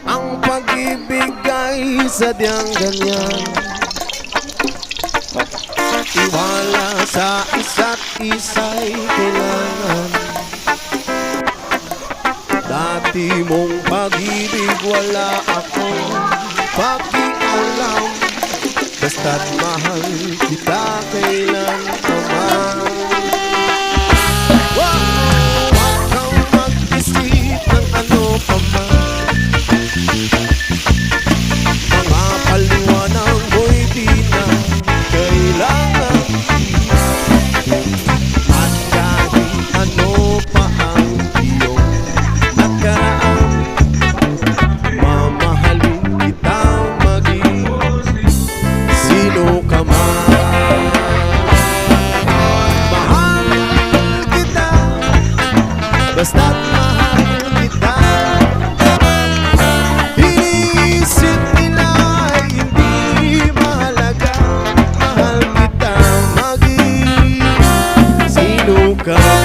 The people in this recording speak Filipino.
Ang pag-ibig ay sadyang ganyan, tiwala sa isa't isa'y kailangan. Dati mong pag-ibig wala akong pakialam, basta't mahal kita kailan naman. Huwag kang mag-isip ng ano pa man, mga paliwanag mo'y di na kailangan. At kahit ano pa ang iyong nakaraan, mamahalin kita maging sino ka man. Mahal kita, basta't mahal kita. Inisip nila ay hindi mahalaga, mahal kita maging sino ka.